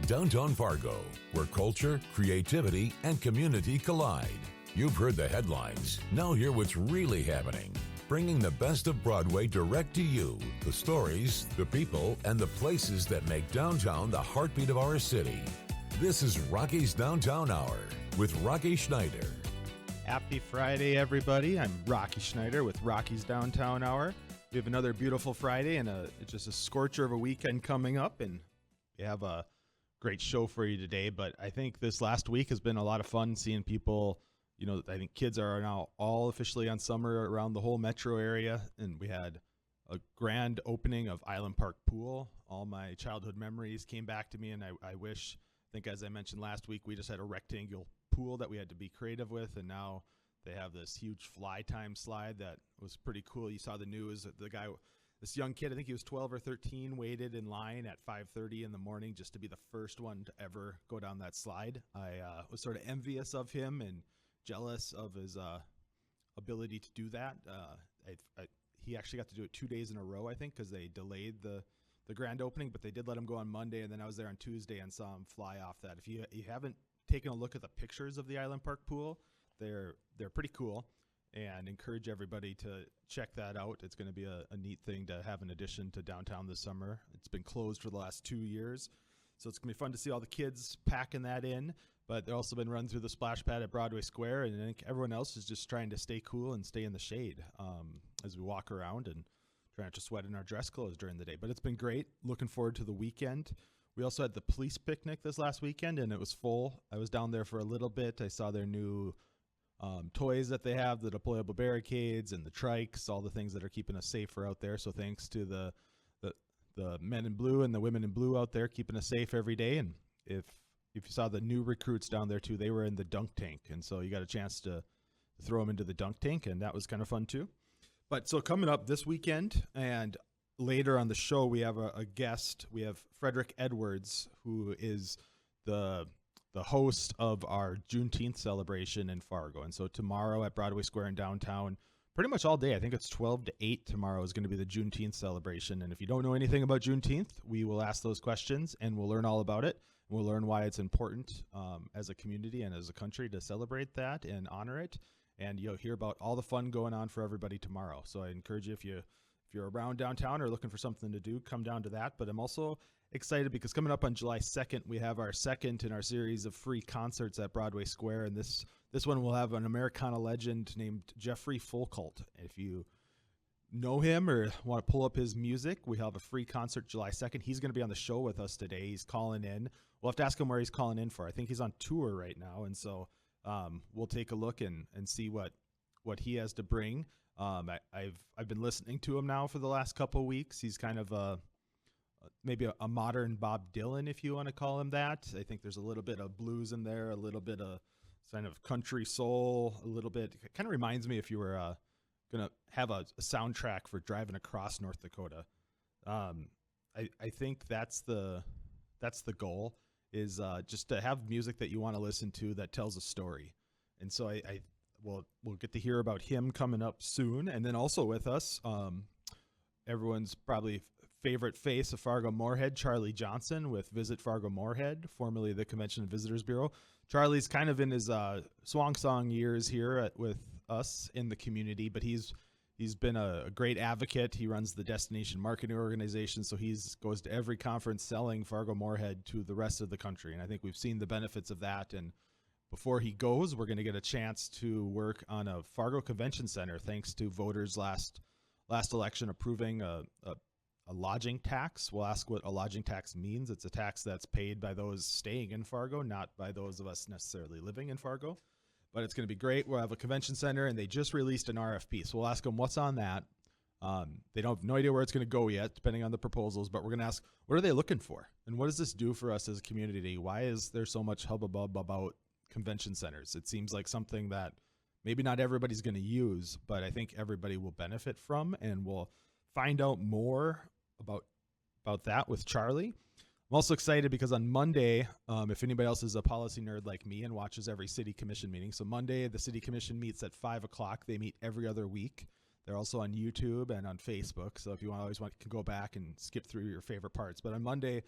Downtown Fargo, where culture, creativity, and community collide. You've heard the headlines. Now hear what's really happening. Bringing the best of Broadway direct to you. The stories, the people, and the places that make downtown the heartbeat of our city. This is Rocky's Downtown Hour with Rocky Schneider. Happy Friday, everybody. I'm Rocky Schneider with Rocky's Downtown Hour. We have another beautiful Friday and it's just a scorcher of a weekend coming up, and we have a great show for you today. But I think this last week has been a lot of fun seeing people. You know, I think kids are now all officially on summer around the whole metro area, and we had a grand opening of Island Park Pool. All my childhood memories came back to me, and I think as I mentioned last week, we just had a rectangular pool that we had to be creative with, and now they have this huge fly time slide that was pretty cool. You saw the news, the guy, this young kid, I think he was 12 or 13, waited in line at 5:30 in the morning just to be the first one to ever go down that slide. I was sort of envious of him and jealous of his ability to do that. He actually got to do it 2 days in a row, I think, because they delayed the grand opening, but they did let him go on Monday, and then I was there on Tuesday and saw him fly off that. If you haven't taken a look at the pictures of the Island Park Pool, they're pretty cool, and encourage everybody to check that out. It's going to be a neat thing to have in addition to downtown this summer. It's been closed for the last 2 years, so it's going to be fun to see all the kids packing that in. But they've also been run through the splash pad at Broadway Square, and I think everyone else is just trying to stay cool and stay in the shade as we walk around and try not to sweat in our dress clothes during the day. But it's been great. Looking forward to the weekend. We also had the police picnic this last weekend, and it was full. I was down there for a little bit. I saw their new toys that they have, the deployable barricades and the trikes, all the things that are keeping us safer out there. So thanks to the men in blue and the women in blue out there keeping us safe every day. And if you saw the new recruits down there too, they were in the dunk tank, and so you got a chance to throw them into the dunk tank, and that was kind of fun too. But so coming up this weekend and later on the show, we have a guest. We have Frederick Edwards, who is the host of our Juneteenth celebration in Fargo. And so tomorrow at Broadway Square in downtown, pretty much all day, I think it's 12 to 8 tomorrow is going to be the Juneteenth celebration. And if you don't know anything about Juneteenth, we will ask those questions and we'll learn all about it. We'll learn why it's important as a community and as a country to celebrate that and honor it. And you'll hear about all the fun going on for everybody tomorrow. So I encourage you, if you're around downtown or looking for something to do, come down to that. But I'm also excited because coming up on July 2nd, we have our second in our series of free concerts at Broadway Square. And this one will have an Americana legend named Jeffrey Foucault. If you know him or want to pull up his music, we have a free concert July 2nd. He's going to be on the show with us today. He's calling in. We'll have to ask him where he's calling in for. I think he's on tour right now. And so we'll take a look and see what he has to bring. I've been listening to him now for the last couple of weeks. He's kind of maybe a modern Bob Dylan, if you want to call him that. I think there's a little bit of blues in there, a little bit of kind of country soul, a little bit. It kind of reminds me if you were going to have a soundtrack for driving across North Dakota. I think that's the goal, is just to have music that you want to listen to that tells a story. And so we'll get to hear about him coming up soon. And then also with us, everyone's probably favorite face of Fargo Moorhead, Charlie Johnson with Visit Fargo Moorhead, formerly the Convention and Visitors Bureau. Charlie's kind of in his swan song years here with us in the community, but he's been a great advocate. He runs the Destination Marketing Organization, so he goes to every conference selling Fargo Moorhead to the rest of the country. And I think we've seen the benefits of that. And before he goes, we're going to get a chance to work on a Fargo Convention Center, thanks to voters last election approving a lodging tax. We'll ask what a lodging tax means. It's a tax that's paid by those staying in Fargo, not by those of us necessarily living in Fargo. But it's going to be great. We'll have a convention center, and they just released an RFP. So we'll ask them what's on that. They don't have no idea where it's going to go yet, depending on the proposals. But we're going to ask, what are they looking for? And what does this do for us as a community? Why is there so much hubbub about convention centers? It seems like something that maybe not everybody's going to use, but I think everybody will benefit from, and we'll find out more about that with Charlie. I'm also excited because on Monday, if anybody else is a policy nerd like me and watches every city commission meeting, so Monday the city commission meets at 5 o'clock. They meet every other week. They're also on YouTube and on Facebook. So if you always want, you can go back and skip through your favorite parts. But on Monday,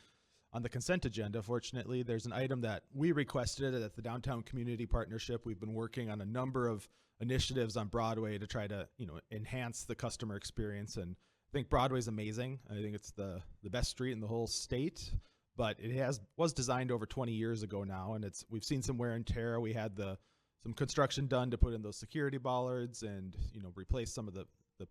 on the consent agenda, fortunately, there's an item that we requested at the Downtown Community Partnership. We've been working on a number of initiatives on Broadway to try to, enhance the customer experience. And I think Broadway's amazing. I think it's the best street in the whole state, but it was designed over 20 years ago now, and we've seen some wear and tear. We had some construction done to put in those security bollards and replace some of the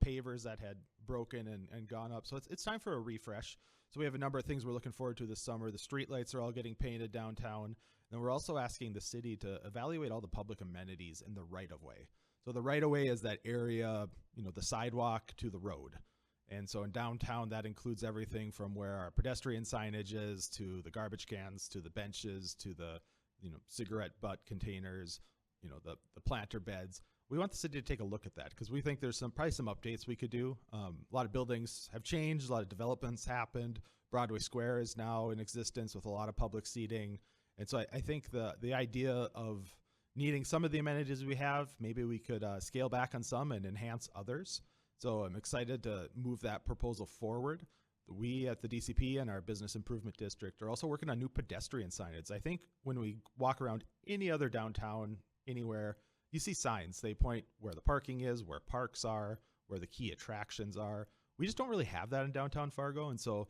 pavers that had broken and gone up. So it's time for a refresh. So we have a number of things we're looking forward to this summer. The streetlights are all getting painted downtown. And we're also asking the city to evaluate all the public amenities in the right-of-way. So the right-of-way is that area, the sidewalk to the road. And so in downtown, that includes everything from where our pedestrian signage is to the garbage cans, to the benches, to the, cigarette butt containers, the planter beds. We want the city to take a look at that because we think there's probably some updates we could do. A lot of buildings have changed, a lot of developments happened. Broadway Square is now in existence with a lot of public seating. And so I think the idea of needing some of the amenities we have, maybe we could scale back on some and enhance others. So I'm excited to move that proposal forward. We at the DCP and our Business Improvement District are also working on new pedestrian signage. I think when we walk around any other downtown, anywhere, you see signs. They point where the parking is, where parks are, where the key attractions are. We just don't really have that in downtown Fargo. And so,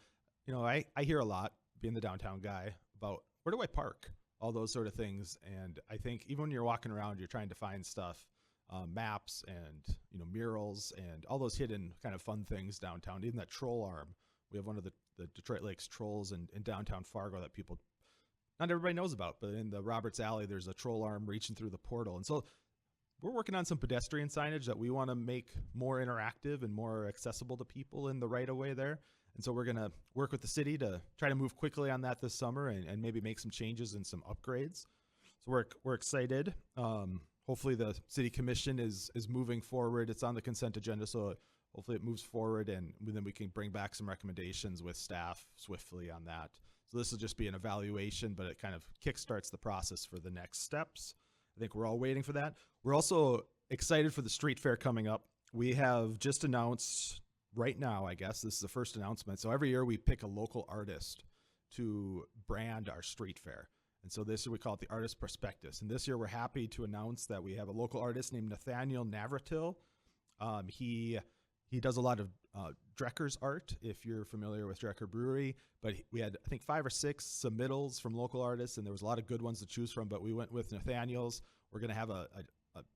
I hear a lot, being the downtown guy, about where do I park? All those sort of things. And I think even when you're walking around, you're trying to find stuff, maps and, murals and all those hidden kind of fun things downtown. Even that troll arm. We have one of the Detroit Lakes trolls in downtown Fargo that not everybody knows about, but in the Roberts Alley, there's a troll arm reaching through the portal. And so we're working on some pedestrian signage that we want to make more interactive and more accessible to people in the right-of-way there. And so we're going to work with the city to try to move quickly on that this summer and maybe make some changes and some upgrades. So we're excited. Hopefully the city commission is moving forward. It's on the consent agenda, so hopefully it moves forward and then we can bring back some recommendations with staff swiftly on that. So this will just be an evaluation, but it kind of kickstarts the process for the next steps. I think we're all waiting for that. We're also excited for the street fair coming up. We have just announced right now, I guess, this is the first announcement. So every year we pick a local artist to brand our street fair. And so this year we call it the Artist Prospectus. And this year we're happy to announce that we have a local artist named Nathaniel Navratil. He does a lot of Drecker's art, if you're familiar with Drecker Brewery. But we had, I think, 5 or 6 submittals from local artists, and there was a lot of good ones to choose from. But we went with Nathaniel's. We're going to have a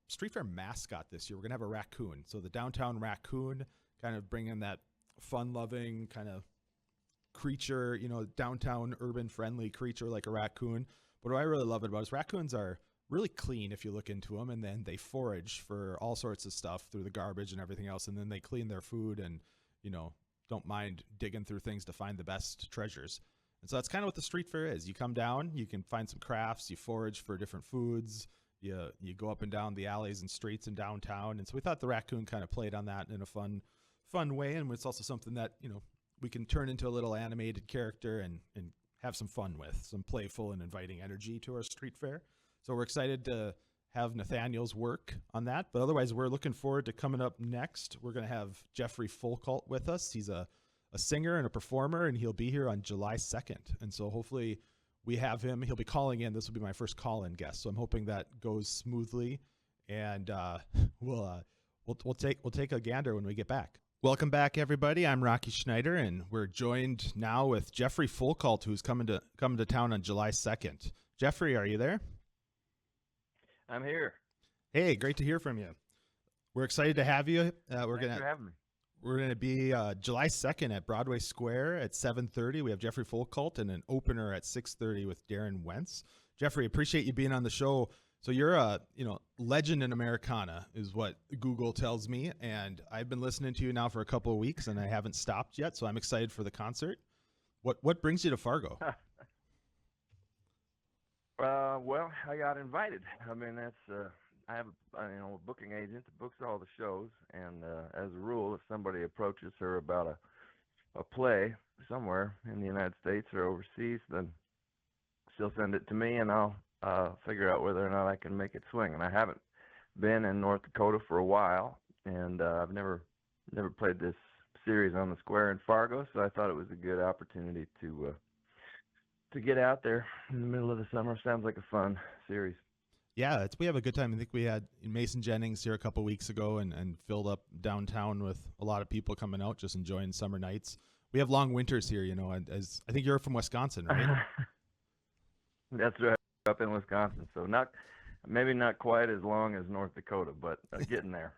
street fair mascot this year. We're going to have a raccoon. So the downtown raccoon, kind of bringing that fun-loving kind of creature, downtown urban-friendly creature like a raccoon. But what I really love about is raccoons are really clean if you look into them, and then they forage for all sorts of stuff through the garbage and everything else, and then they clean their food and don't mind digging through things to find the best treasures. And so that's kind of what the street fair is. You come down, you can find some crafts, you forage for different foods, you go up and down the alleys and streets in downtown. And so we thought the raccoon kind of played on that in a fun way, and it's also something that we can turn into a little animated character and have some fun with, some playful and inviting energy to our street fair. So we're excited to have Nathaniel's work on that. But otherwise, we're looking forward to coming up next. We're going to have Jeffrey Foucault with us. He's a singer and a performer, and he'll be here on July 2nd. And so hopefully we have him. He'll be calling in. This will be my first call-in guest. So I'm hoping that goes smoothly. And we'll take a gander when we get back. Welcome back, everybody. I'm Rocky Schneider, and we're joined now with Jeffrey Foucault, who's coming to town on July 2nd. Jeffrey, are you there? I'm here. Hey, great to hear from you. We're excited to have you. Thanks for having me. We're going to be July 2nd at Broadway Square at 7:30. We have Jeffrey Foucault and an opener at 6:30 with Darren Wentz. Jeffrey, appreciate you being on the show. So you're a legend in Americana is what Google tells me, and I've been listening to you now for a couple of weeks, and I haven't stopped yet. So I'm excited for the concert. What brings you to Fargo? Well, I got invited. I mean, I have a booking agent that books all the shows, and as a rule, if somebody approaches her about a play somewhere in the United States or overseas, then she'll send it to me, and I'll figure out whether or not I can make it swing. And I haven't been in North Dakota for a while, and I've never played this series on the square in Fargo, so I thought it was a good opportunity to to get out there in the middle of the summer. Sounds like a fun series. Yeah, we have a good time. I think we had Mason Jennings here a couple weeks ago and filled up downtown with a lot of people coming out, just enjoying summer nights. We have long winters here, as I think you're from Wisconsin, right? That's right, up in Wisconsin. So maybe not quite as long as North Dakota, but getting there.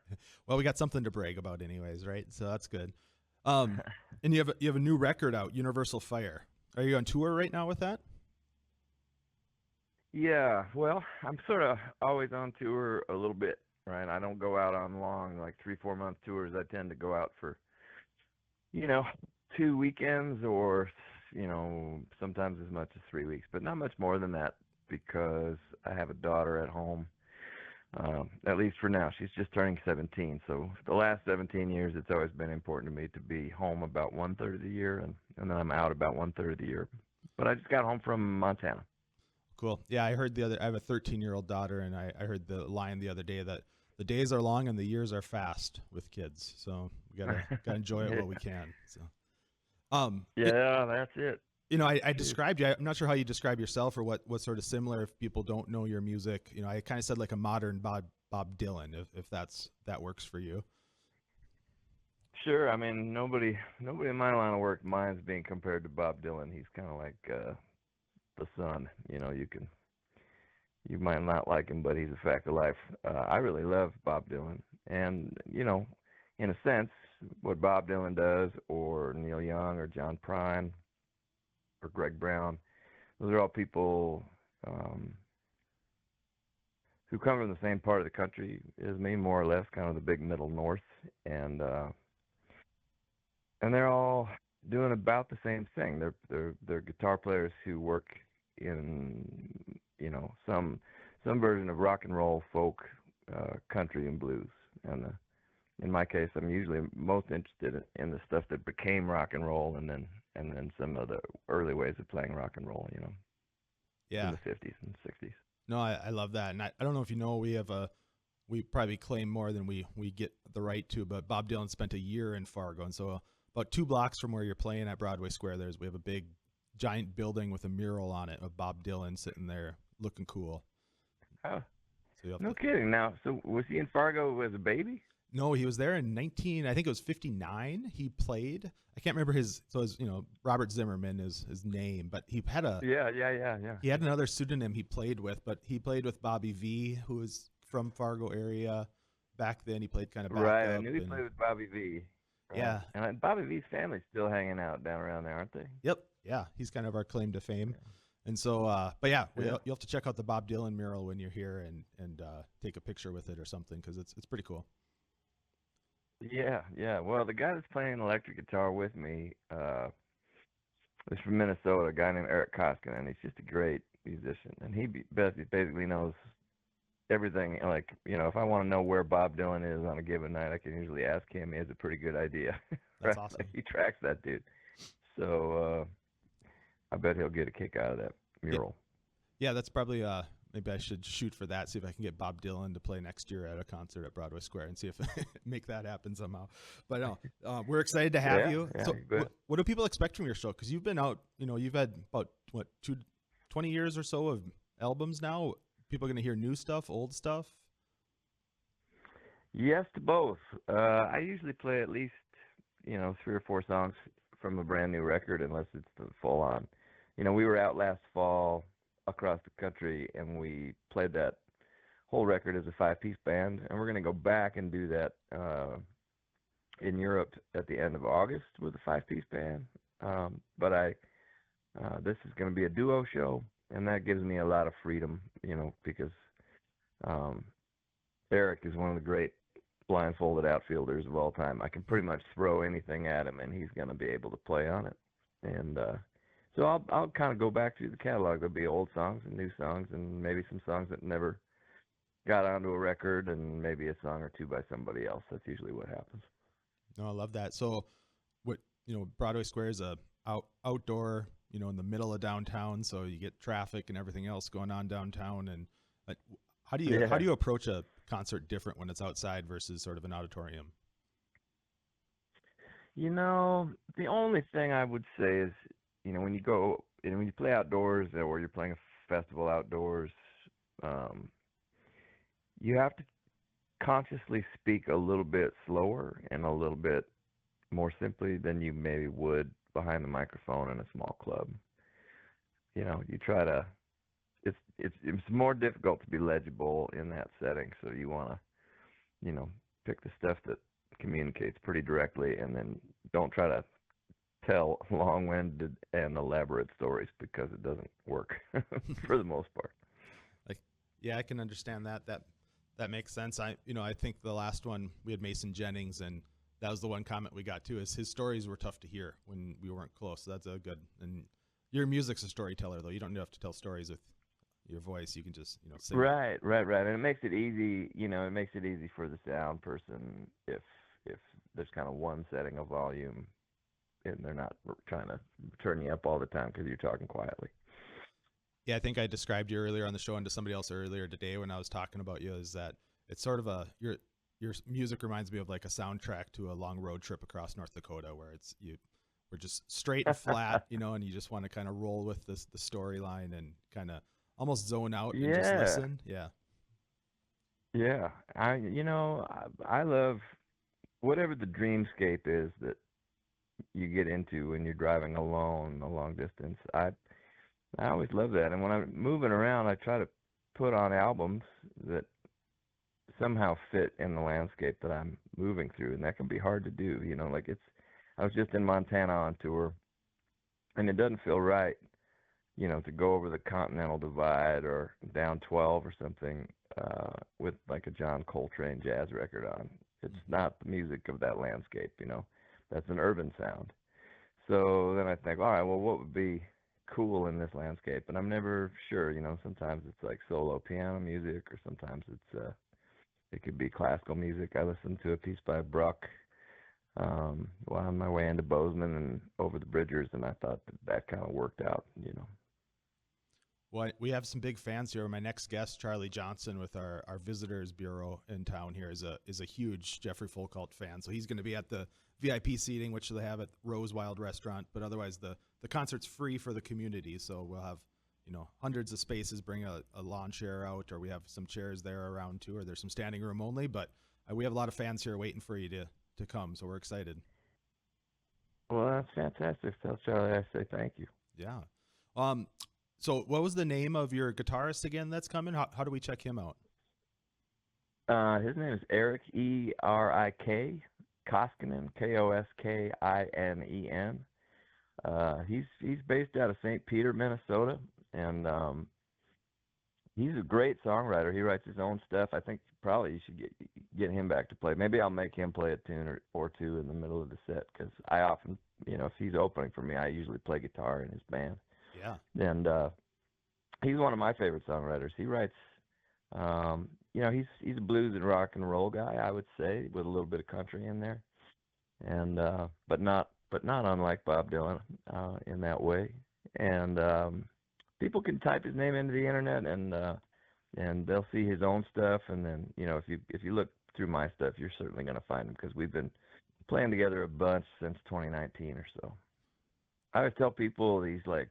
Well, we got something to brag about anyways, right? So that's good. And you have a new record out, Universal Fire. Are you on tour right now with that? Yeah, well, I'm sort of always on tour a little bit, right? I don't go out on long, like 3-4 month tours. I tend to go out for, 2 weekends or, sometimes as much as 3 weeks, but not much more than that because I have a daughter at home, at least for now. She's just turning 17. So the last 17 years, it's always been important to me to be home about 1/3 of the year, and then I'm out about 1/3 of the year. But I just got home from Montana. Cool. Yeah, I have a 13-year-old daughter, and I heard the line the other day that the days are long and the years are fast with kids. So we gotta enjoy it while we can. So, that's it. I described you. I'm not sure how you describe yourself or what's sort of similar if people don't know your music. I kind of said like a modern Bob Dylan, if that works for you. Sure. I mean, nobody in my line of work minds being compared to Bob Dylan. He's kind of like the sun. You might not like him, but he's a fact of life. I really love Bob Dylan, and in a sense, what Bob Dylan does, or Neil Young, or John Prine, or Greg Brown, those are all people who come from the same part of the country as me, more or less, kind of the big middle north, and they're all doing about the same thing. They're guitar players who work in some version of rock and roll, folk, country, and blues. And in my case, I'm usually most interested in the stuff that became rock and roll, and then some of the early ways of playing rock and roll. Yeah, in the 50s and 60s. No, I love that, and I don't know if you know, we probably claim more than we get the right to, but Bob Dylan spent a year in Fargo, and so about 2 blocks from where you're playing at Broadway Square, we have a big giant building with a mural on it of Bob Dylan sitting there looking cool. Oh, so no kidding. Now, so was he in Fargo as a baby? No, he was there in I think it was 59. He played. I can't remember his Robert Zimmerman is his name, but he had Yeah. He had another pseudonym he played with, but he played with Bobby V, who was from Fargo area back then. He played kind of back right. up, I knew he played with Bobby V. Right. Yeah, and Bobby V's family's still hanging out down around there, aren't they? Yep. Yeah, he's kind of our claim to fame. Yeah. And so, you'll have to check out the Bob Dylan mural when you're here and take a picture with it or something, because it's pretty cool. Yeah. Well, the guy that's playing electric guitar with me is from Minnesota, a guy named Eric Koskinen, and he's just a great musician. And he basically knows everything. Like, if I want to know where Bob Dylan is on a given night, I can usually ask him. He has a pretty good idea. That's right? awesome. He tracks that dude. So I bet he'll get a kick out of that mural. Yeah, that's probably maybe I should shoot for that, see if I can get Bob Dylan to play next year at a concert at Broadway Square and see if make that happen somehow. But no, we're excited to have you. Yeah, so what do people expect from your show? Because you've been out, you've had about 20 years or so of albums now. People are going to hear new stuff, old stuff? Yes to both. I usually play at least 3 or 4 songs from a brand new record, unless it's the full on. We were out last fall across the country, and we played that whole record as a 5-piece band, and we're going to go back and do that in Europe at the end of August with a 5-piece band. But this is going to be a duo show, and that gives me a lot of freedom, because Eric is one of the great blindfolded outfielders of all time. I can pretty much throw anything at him, and he's going to be able to play on it. And so I'll kind of go back through the catalog. There'll be old songs and new songs, and maybe some songs that never got onto a record, and maybe a song or two by somebody else. That's usually what happens. No, I love that. So, Broadway Square is a outdoor, in the middle of downtown, so you get traffic and everything else going on downtown. And how do you approach a concert different when it's outside versus sort of an auditorium? The only thing I would say is, when you go and when you play outdoors or you're playing a festival outdoors, you have to consciously speak a little bit slower and a little bit more simply than you maybe would behind the microphone in a small club. You try to. It's more difficult to be legible in that setting, so you want to, pick the stuff that communicates pretty directly, and then don't try to tell long-winded and elaborate stories because it doesn't work for the most part. Yeah, I can understand that. That makes sense. I think the last one we had Mason Jennings, and that was the one comment we got too, is his stories were tough to hear when we weren't close. So that's a good. And your music's a storyteller, though. You don't have to tell stories with your voice. You can just sing. Right. And it makes it easy. It makes it easy for the sound person if there's kind of one setting of volume, and they're not trying to turn you up all the time because you're talking quietly. Yeah, I think I described you earlier on the show and to somebody else earlier today when I was talking about you, is that it's sort of your music reminds me of like a soundtrack to a long road trip across North Dakota, where we're just straight and flat, and you just want to kind of roll with the storyline and kind of almost zone out and just listen. Yeah. Yeah. I love whatever the dreamscape is that you get into when you're driving alone a long distance. I always love that. And when I'm moving around, I try to put on albums that somehow fit in the landscape that I'm moving through. And that can be hard to do. I was just in Montana on tour, and it doesn't feel right, to go over the Continental Divide or down 12 or something with like a John Coltrane jazz record on. It's not the music of that landscape, That's an urban sound. So then I think, all right, well, what would be cool in this landscape? And I'm never sure, sometimes it's like solo piano music, or sometimes it could be classical music. I listened to a piece by Bruck while on my way into Bozeman and over the Bridgers, and I thought that kind of worked out, Well, we have some big fans here. My next guest, Charlie Johnson, with our Visitors Bureau in town here, is a huge Jeffrey Foucault fan. So he's going to be at the VIP seating, which they have at Rose Wild Restaurant. But otherwise, the concert's free for the community. So we'll have hundreds of spaces. Bring a lawn chair out, or we have some chairs there around too, or there's some standing room only. But we have a lot of fans here waiting for you to come. So we're excited. Well, that's fantastic. Tell Charlie I say thank you. Yeah. So what was the name of your guitarist again that's coming? How do we check him out? His name is Eric, E-R-I-K, Koskinen, Koskinen. He's based out of St. Peter, Minnesota, and he's a great songwriter. He writes his own stuff. I think probably you should get him back to play. Maybe I'll make him play a tune or two in the middle of the set, because I often, if he's opening for me, I usually play guitar in his band. Yeah. And he's one of my favorite songwriters. He writes, he's a blues and rock and roll guy, I would say, with a little bit of country in there, and but not unlike Bob Dylan in that way. And people can type his name into the internet, and they'll see his own stuff. And then if you look through my stuff, you're certainly going to find him, because we've been playing together a bunch since 2019 or so. I always tell people he's like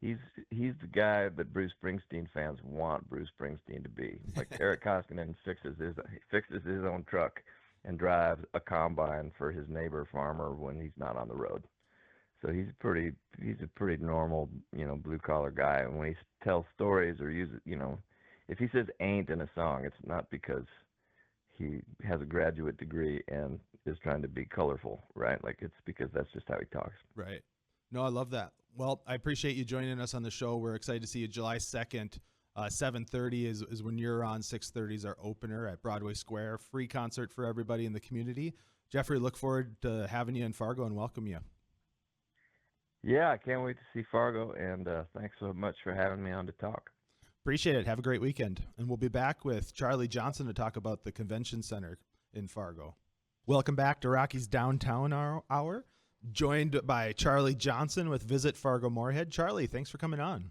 he's the guy that Bruce Springsteen fans want Bruce Springsteen to be. Like Eric Koskinen fixes his own truck and drives a combine for his neighbor farmer when he's not on the road. So he's a pretty normal, blue collar guy. And when he tells stories or uses, if he says "ain't" in a song, it's not because he has a graduate degree and is trying to be colorful, right? Like, it's because that's just how he talks. Right. No, I love that. Well, I appreciate you joining us on the show. We're excited to see you July 2nd. 7:30 is when you're on. 6:30 is our opener at Broadway Square. Free concert for everybody in the community. Jeffrey, look forward to having you in Fargo and welcome you. Yeah, I can't wait to see Fargo, and thanks so much for having me on to talk. Appreciate it. Have a great weekend. And we'll be back with Charlie Johnson to talk about the Convention Center in Fargo. Welcome back to Rocky's Downtown Hour, joined by Charlie Johnson with Visit Fargo Moorhead. Charlie, thanks for coming on.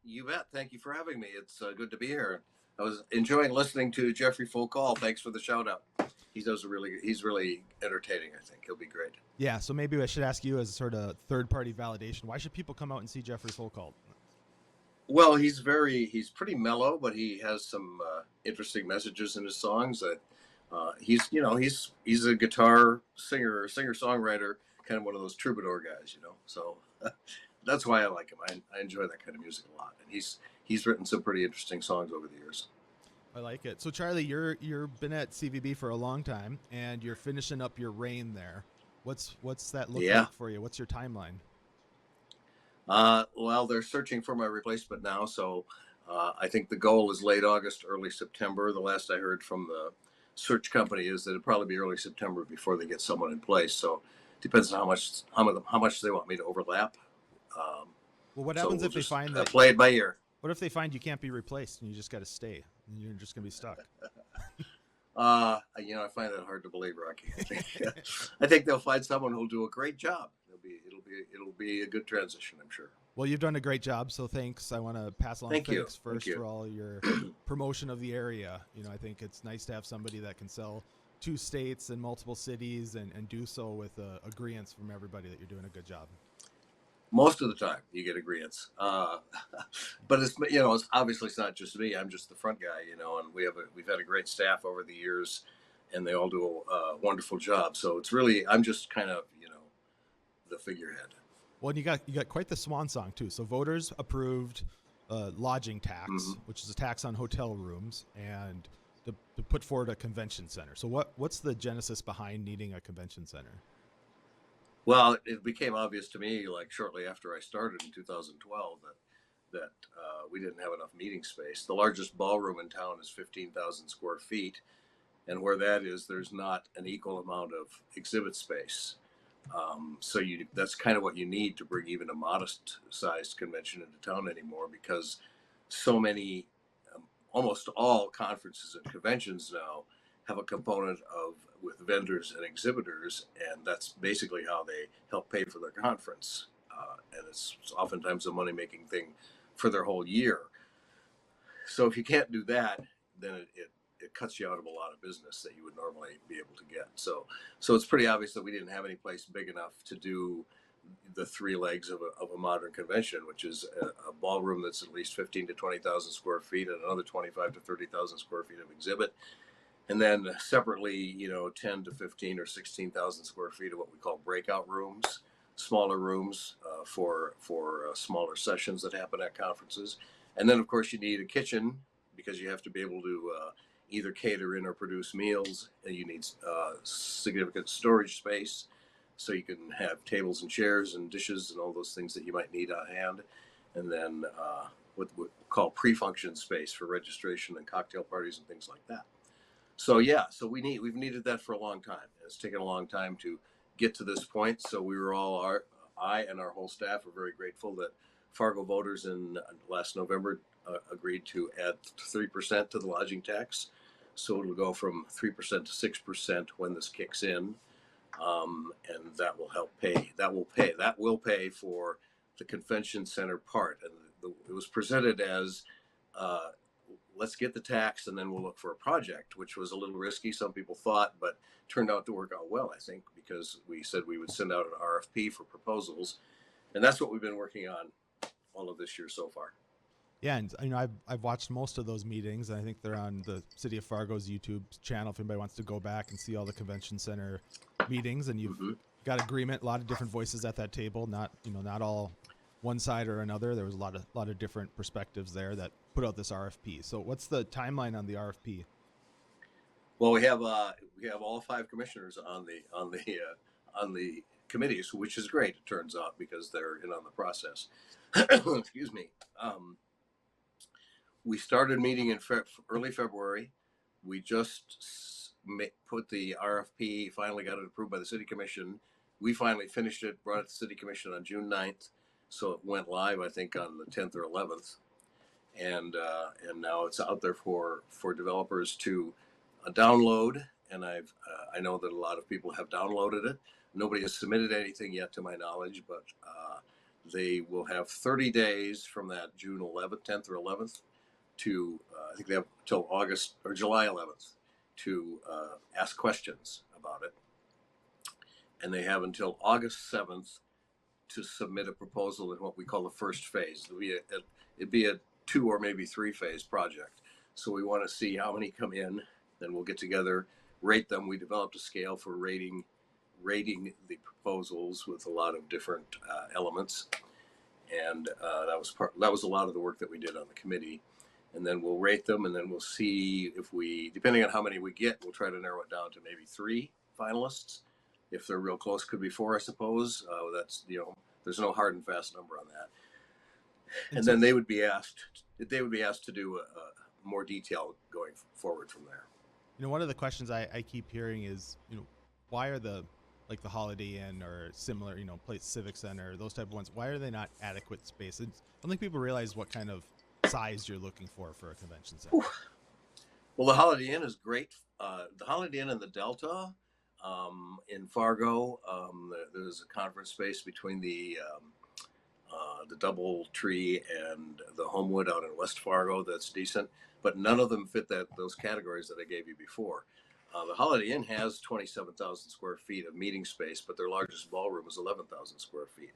You bet. Thank you for having me. It's good to be here. I was enjoying listening to Jeffrey Foucault. Thanks for the shout out. He's really entertaining. I think he'll be great. Yeah, so maybe I should ask you as a sort of third-party validation. Why should people come out and see Jeffrey Foucault? Well, he's pretty mellow, but he has some interesting messages in his songs. He's a guitar singer songwriter, kind of one of those troubadour guys, So that's why I like him. I enjoy that kind of music a lot, and he's written some pretty interesting songs over the years. I like it. So Charlie, you've been at CVB for a long time, and you're finishing up your reign there. What's that look like for you? What's your timeline? Well, they're searching for my replacement now, so I think the goal is late August, early September. The last I heard from the search company is that it'll probably be early September before they get someone in place. So it depends on how much they want me to overlap. Well, what happens if they find that play it by ear? What if they find you can't be replaced and you just got to stay and you're just going to be stuck? I find that hard to believe, Rocky. I think they'll find someone who'll do a great job. It'll be a good transition, I'm sure. Well, you've done a great job, so thanks. I want to pass along thanks first for all your promotion of the area. I think it's nice to have somebody that can sell 2 states and multiple cities and do so with agreeance from everybody that you're doing a good job. Most of the time you get agreements, but it's obviously it's not just me. I'm just the front guy, and we've had a great staff over the years, and they all do a wonderful job. So it's really, I'm just kind of the figurehead. Well, you got quite the swan song too. So voters approved lodging tax, which is a tax on hotel rooms, and to put forward a convention center. So what's the genesis behind needing a convention center? Well, it became obvious to me, like shortly after I started in 2012, that we didn't have enough meeting space. The largest ballroom in town is 15,000 square feet, and where that is, there's not an equal amount of exhibit space. So that's kind of what you need to bring even a modest-sized convention into town anymore, because so many, almost all conferences and conventions now have a component with vendors and exhibitors, and that's basically how they help pay for their conference. And it's oftentimes a money-making thing for their whole year. So if you can't do that, then it cuts you out of a lot of business that you would normally be able to get. So it's pretty obvious that we didn't have any place big enough to do the 3 legs of a modern convention, which is a ballroom that's at least 15 to 20,000 square feet and another 25 to 30,000 square feet of exhibit. And then separately, 10 to 15 or 16,000 square feet of what we call breakout rooms, smaller rooms for smaller sessions that happen at conferences. And then, of course, you need a kitchen because you have to be able to either cater in or produce meals. And you need significant storage space so you can have tables and chairs and dishes and all those things that you might need on hand. And then what we call pre-function space for registration and cocktail parties and things like that. So we've needed that for a long time. It's taken a long time to get to this point. So I and our whole staff are very grateful that Fargo voters in last November agreed to add 3% to the lodging tax. So it'll go from 3% to 6% when this kicks in, and that will help pay. That will pay for the convention center part. And it was presented as let's get the tax and then we'll look for a project, which was a little risky, some people thought, but turned out to work out well, I think, because we said we would send out an RFP for proposals. And that's what we've been working on all of this year so far. Yeah, and I've watched most of those meetings, and I think they're on the City of Fargo's YouTube channel if anybody wants to go back and see all the convention center meetings. And you've got agreement, a lot of different voices at that table, not all one side or another. There was a lot of different perspectives there that put out this RFP. So what's the timeline on the RFP? Well, we have all 5 commissioners on the committees, which is great, it turns out, because they're in on the process. Excuse me. We started meeting in early February. We just put the RFP, finally got it approved by the City Commission. We finally finished it, brought it to the City Commission on June 9th. So it went live, I think, on the 10th or 11th. And now it's out there for developers to download. And I know that a lot of people have downloaded it. Nobody has submitted anything yet, to my knowledge, but they will have 30 days from that June 11th, 10th or 11th to, I think they have till August or July 11th to ask questions about it. And they have until August 7th to submit a proposal in what we call the first phase. It'd be a 2 or maybe 3 phase project. So we want to see how many come in, then we'll get together, rate them. We developed a scale for rating the proposals with a lot of different elements. And that was a lot of the work that we did on the committee. And then we'll rate them, and then we'll see if we, depending on how many we get, we'll try to narrow it down to maybe 3 finalists. If they're real close, could be 4, I suppose. That's, there's no hard and fast number on that. And then they would be asked to do a more detail going forward from there. One of the questions I keep hearing is, why are the Holiday Inn or similar, Place Civic Center, those type of ones, why are they not adequate space? I don't think people realize what kind of size you're looking for a convention center. Ooh. Well, the Holiday Inn is great. The Holiday Inn in the Delta, in Fargo, there's a conference space between the DoubleTree and the Homewood out in West Fargo that's decent, but none of them fit those categories that I gave you before. The Holiday Inn has 27,000 square feet of meeting space, but their largest ballroom is 11,000 square feet.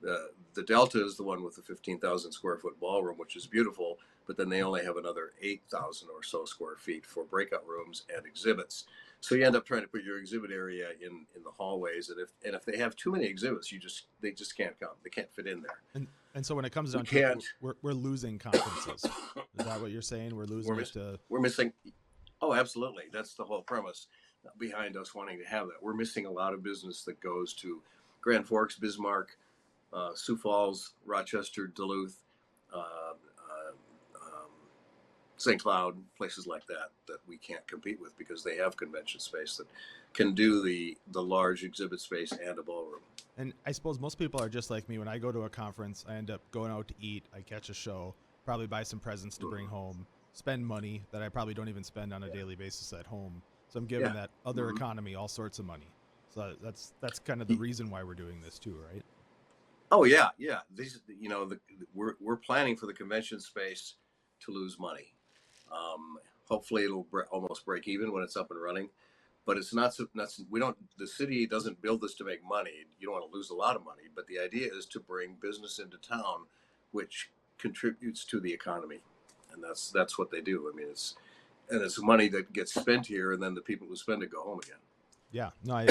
The Delta is the one with the 15,000 square foot ballroom, which is beautiful, but then they only have another 8,000 or so square feet for breakout rooms and exhibits. So you end up trying to put your exhibit area in the hallways, and if they have too many exhibits, they just can't come. They can't fit in there. And so when it comes down to it, we're losing conferences. Is that what you're saying? We're missing. Oh, absolutely. That's the whole premise behind us wanting to have that. We're missing a lot of business that goes to Grand Forks, Bismarck, Sioux Falls, Rochester, Duluth, St. Cloud, places like that we can't compete with because they have convention space that can do the large exhibit space and a ballroom. And I suppose most people are just like me. When I go to a conference, I end up going out to eat, I catch a show, probably buy some presents to bring home, spend money that I probably don't even spend on a daily basis at home. So I'm giving that other economy all sorts of money. So that's kind of the reason why we're doing this too, right? Oh yeah. These, we're planning for the convention space to lose money. Hopefully it'll almost break even when it's up and running, but it's not. The city doesn't build this to make money. You don't want to lose a lot of money, but the idea is to bring business into town, which contributes to the economy, and that's what they do. I mean, it's money that gets spent here, and then the people who spend it go home again. Yeah, no,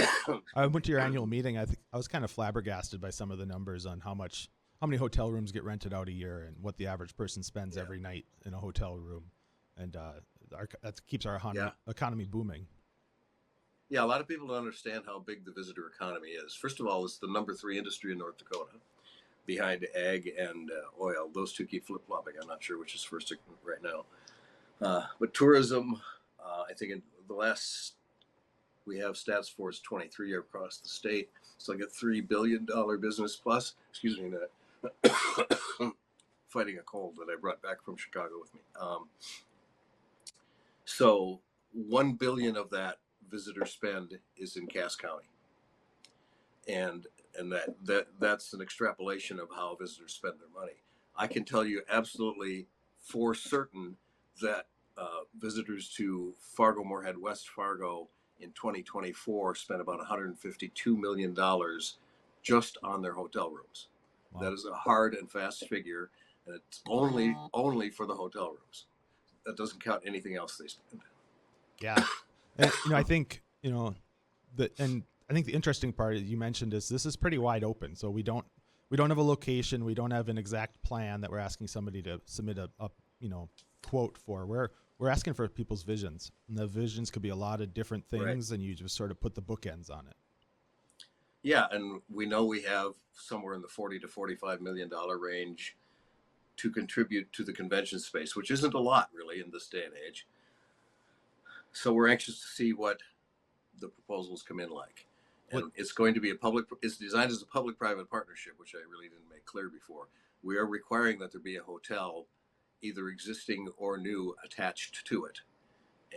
I went to your annual meeting. I think I was kind of flabbergasted by some of the numbers on how many hotel rooms get rented out a year and what the average person spends every night in a hotel room. And that keeps our economy booming. Yeah, a lot of people don't understand how big the visitor economy is. First of all, it's the number 3 industry in North Dakota, behind ag and oil. Those two keep flip-flopping. I'm not sure which is first right now. But tourism, I think in the last, we have stats for is 23 across the state. It's like a $3 billion business plus. Excuse me, that fighting a cold that I brought back from Chicago with me. So $1 billion of that visitor spend is in Cass County, and that's an extrapolation of how visitors spend their money. I can tell you absolutely for certain that visitors to Fargo, Moorhead, West Fargo in 2024 spent about $152 million just on their hotel rooms. Wow. That is a hard and fast figure, and it's only for the hotel rooms. That doesn't count anything else they spend. Yeah. And, I think, I think the interesting part you mentioned is this is pretty wide open. So we don't have a location. We don't have an exact plan that we're asking somebody to submit a quote for. We're asking for people's visions, and the visions could be a lot of different things, and you just sort of put the bookends on it. Yeah. And we know we have somewhere in the $40 to $45 million range to contribute to the convention space, which isn't a lot really in this day and age. So we're anxious to see what the proposals come in like. And it's going to be it's designed as a public-private partnership, which I really didn't make clear before. We are requiring that there be a hotel, either existing or new, attached to it.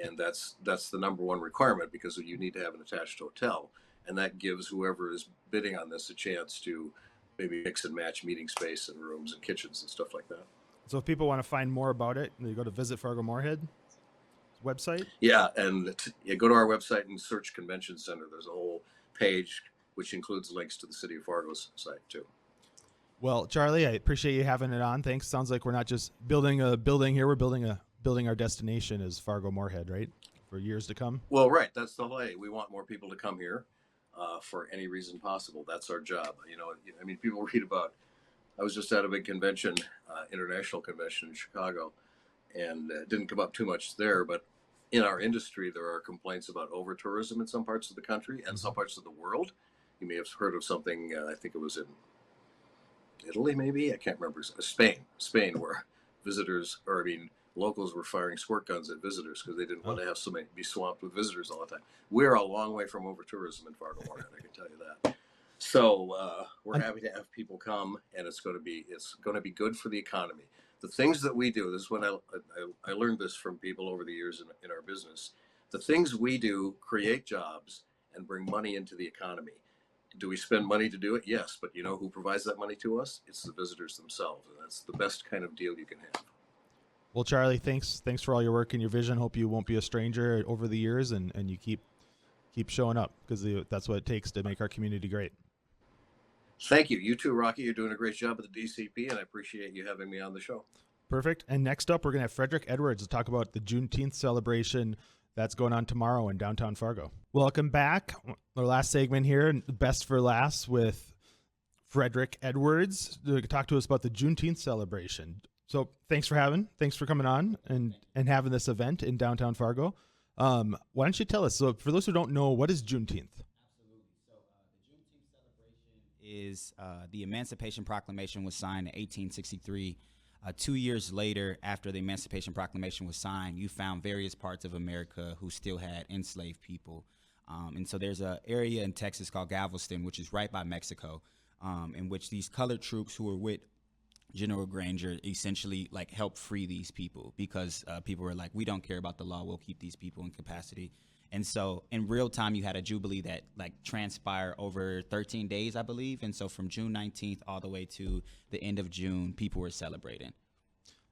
And that's the number one requirement, because you need to have an attached hotel. And that gives whoever is bidding on this a chance to maybe mix and match meeting space and rooms and kitchens and stuff like that. So if people want to find more about it, they go to Visit Fargo Moorhead website. Yeah, and go to our website and search Convention Center. There's a whole page which includes links to the City of Fargo's site too. Well, Charlie, I appreciate you having it on. Thanks. Sounds like we're not just building a building here; we're building our destination as Fargo Moorhead, right, for years to come. Well, right. That's the whole idea. We want more people to come here for any reason possible. That's our job. I mean, people read about. I was just at a big convention, international convention in Chicago, and it didn't come up too much there. But in our industry, there are complaints about over tourism in some parts of the country and some parts of the world. You may have heard of something. I think it was in Italy, maybe, I can't remember. Spain, where locals were firing squirt guns at visitors because they didn't want to have be swamped with visitors all the time. We're a long way from over tourism in Fargo Moorhead, I can tell you that. So we're happy to have people come, and it's going to be good for the economy. The things that we do, this is when I learned this from people over the years in our business. The things we do create jobs and bring money into the economy. Do we spend money to do it? Yes, but you know who provides that money to us? It's the visitors themselves, and that's the best kind of deal you can have. Well, Charlie, thanks for all your work and your vision. Hope you won't be a stranger over the years, and you keep showing up, because that's what it takes to make our community great. Thank you. You too, Rocky. You're doing a great job at the DCP, and I appreciate you having me on the show. Perfect. And next up, we're going to have Frederick Edwards to talk about the Juneteenth celebration that's going on tomorrow in downtown Fargo. Welcome back. Our last segment here, Best for Last, with Frederick Edwards to talk to us about the Juneteenth celebration. So thanks for coming on and having this event in downtown Fargo. Why don't you tell us, so for those who don't know, what is Juneteenth? Absolutely. So the Juneteenth celebration is the Emancipation Proclamation was signed in 1863. 2 years later, after the Emancipation Proclamation was signed, you found various parts of America who still had enslaved people. And so there's an area in Texas called Galveston, which is right by Mexico, in which these colored troops who were with General Granger essentially helped free these people, because people were like, we don't care about the law, we'll keep these people in capacity. And so in real time, you had a jubilee that transpired over 13 days, I believe. And so from June 19th all the way to the end of June, people were celebrating.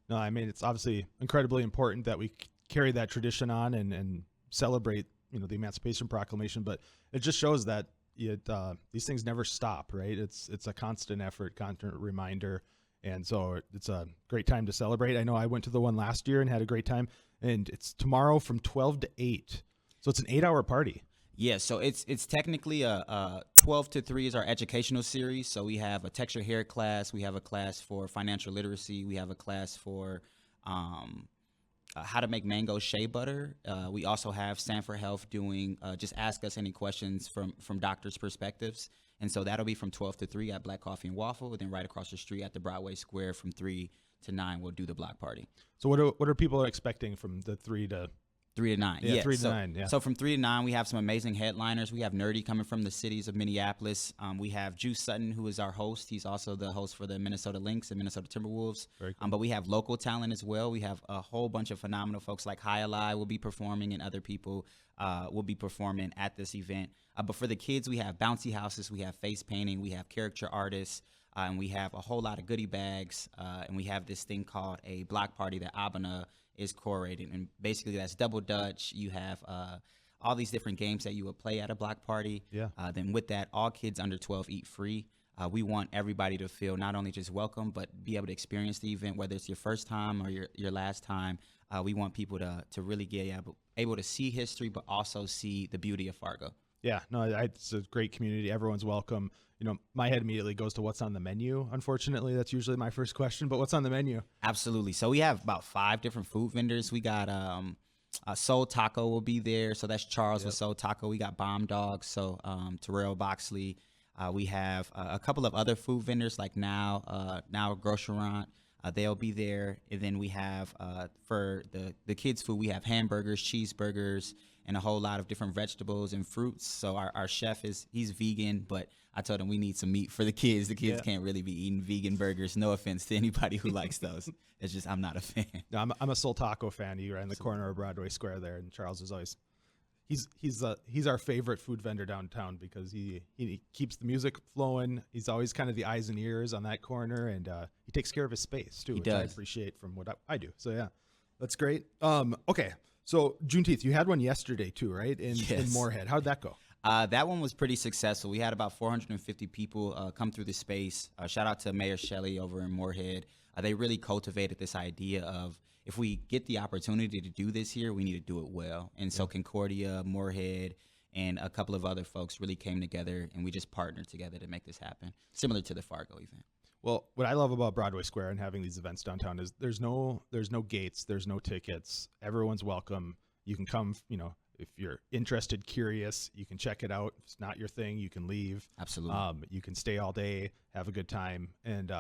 No, I mean, it's obviously incredibly important that we carry that tradition on and celebrate, the Emancipation Proclamation. But it just shows that these things never stop, right? It's a constant effort, constant reminder. And so it's a great time to celebrate. I know I went to the one last year and had a great time. And it's tomorrow from 12 to 8. So it's an 8-hour party. Yeah, so it's technically a 12 to 3 is our educational series. So we have a texture hair class, we have a class for financial literacy, we have a class for how to make mango shea butter. We also have Sanford Health doing just ask us any questions from doctors' perspectives. And so that'll be from 12 to 3 at Black Coffee and Waffle. Then right across the street at the Broadway Square from 3 to 9, we'll do the block party. So what are people expecting from the 3 to 9? Yeah, 3 to 9. Yeah. So from 3 to 9, we have some amazing headliners. We have Nerdy coming from the cities of Minneapolis. We have Juice Sutton, who is our host. He's also the host for the Minnesota Lynx and Minnesota Timberwolves. Very cool. But we have local talent as well. We have a whole bunch of phenomenal folks like High Ally will be performing, and other people will be performing at this event. But for the kids, we have bouncy houses, we have face painting, we have caricature artists, and we have a whole lot of goodie bags. And we have this thing called a block party that Abana is curating, and basically that's double dutch. You have all these different games that you would play at a block party. Yeah. Then with that, all kids under 12 eat free. We want everybody to feel not only just welcome, but be able to experience the event, whether it's your first time or your last time. We want people to really get able to see history, but also see the beauty of Fargo. Yeah, no, it's a great community. Everyone's welcome. My head immediately goes to what's on the menu. Unfortunately, that's usually my first question, but what's on the menu? Absolutely. So we have about 5 different food vendors. We got Soul Taco will be there. So that's Charles with Soul Taco. We got Bomb Dogs. So Terrell Boxley. We have a couple of other food vendors like Now Grocerant. They'll be there. And then we have for the kids' food, we have hamburgers, cheeseburgers, and a whole lot of different vegetables and fruits. So our chef he's vegan, but I told him we need some meat for the kids. The kids can't really be eating vegan burgers. No offense to anybody who likes those. It's just I'm not a fan. No, I'm a Soul Taco fan. You're in the corner of Broadway Square there, and Charles is always he's our favorite food vendor downtown because he keeps the music flowing. He's always kind of the eyes and ears on that corner, and he takes care of his space too, which I appreciate from what I do. So yeah, that's great. Okay, so Juneteenth, you had one yesterday too, right? In Moorhead. How'd that go? That one was pretty successful. We had about 450 people come through the space. Shout out to Mayor Shelley over in Moorhead. They really cultivated this idea of, if we get the opportunity to do this here, we need to do it well. And so Concordia, Moorhead, and a couple of other folks really came together, and we just partnered together to make this happen, similar to the Fargo event. Well, what I love about Broadway Square and having these events downtown is there's no gates, there's no tickets. Everyone's welcome. You can come, if you're interested, curious, you can check it out. If it's not your thing, you can leave. Absolutely. You can stay all day, have a good time, and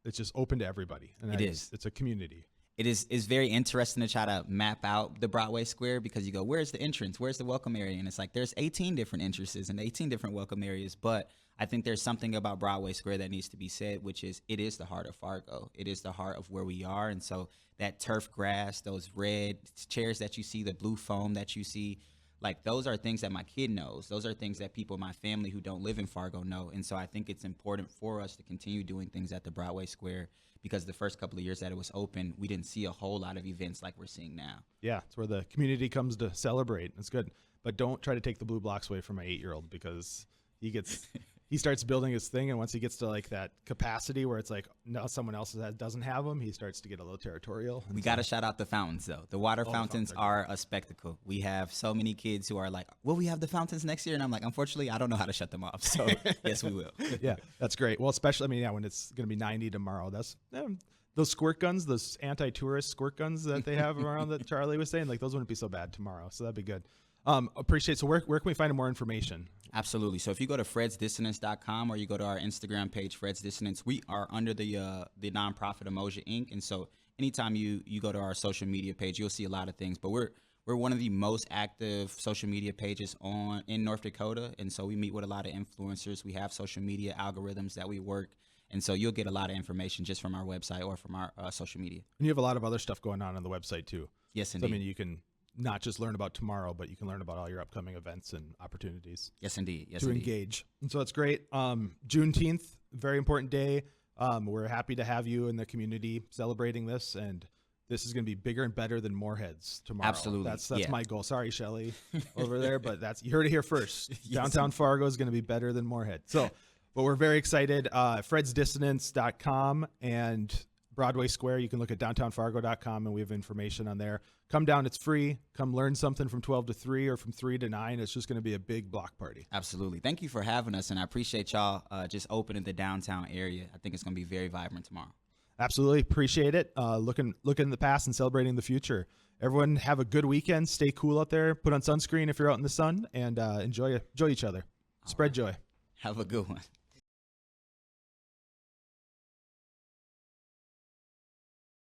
it's just open to everybody. And it's a community. It's very interesting to try to map out the Broadway Square, because you go, where's the entrance? Where's the welcome area? And it's like, there's 18 different entrances and 18 different welcome areas. But I think there's something about Broadway Square that needs to be said, which is it is the heart of Fargo. It is the heart of where we are. And so that turf grass, those red chairs that you see, the blue foam that you see, like, those are things that my kid knows. Those are things that people in my family who don't live in Fargo know. And so I think it's important for us to continue doing things at the Broadway Square, because the first couple of years that it was open, we didn't see a whole lot of events like we're seeing now. Yeah, it's where the community comes to celebrate. It's good. But don't try to take the blue blocks away from my 8-year-old, because he starts building his thing, and once he gets to like that capacity where it's like now someone else doesn't have them, he starts to get a little territorial. We got to shout out the fountains, though. The water fountains are a spectacle. We have so many kids who are like, will we have the fountains next year? And I'm like, unfortunately, I don't know how to shut them off. So yes, we will. Yeah, that's great. Well, especially, when it's going to be 90 tomorrow, that's those squirt guns, those anti-tourist squirt guns that they have around that Charlie was saying, like, those wouldn't be so bad tomorrow. So that'd be good. Appreciate. So where can we find more information? Absolutely. So if you go to fredsdissonance.com, or you go to our Instagram page, Fred's Dissonance, we are under the nonprofit Emoja Inc. And so anytime you go to our social media page, you'll see a lot of things. But we're one of the most active social media pages in North Dakota. And so we meet with a lot of influencers. We have social media algorithms that we work. And so you'll get a lot of information just from our website or from our social media. And you have a lot of other stuff going on the website too. Yes, indeed. So, you can not just learn about tomorrow, but you can learn about all your upcoming events and opportunities. Yes, indeed. Yes, to indeed. engage. And so it's great. Juneteenth, very important day. We're happy to have you in the community celebrating this, and this is going to be bigger and better than Moorhead's tomorrow. Absolutely. That's my goal. Sorry, Shelley, over there, but you heard it here first. Yes. Downtown Fargo is going to be better than Moorhead. So, but we're very excited. fredsdissonance.com and Broadway Square. You can look at downtownfargo.com, and we have information on there. Come down. It's free. Come learn something from 12 to 3 or from 3 to 9. It's just going to be a big block party. Absolutely. Thank you for having us, and I appreciate y'all just opening the downtown area. I think it's going to be very vibrant tomorrow. Absolutely. Appreciate it. Looking in the past and celebrating the future. Everyone have a good weekend. Stay cool out there. Put on sunscreen if you're out in the sun, and enjoy each other. Spread joy. Have a good one.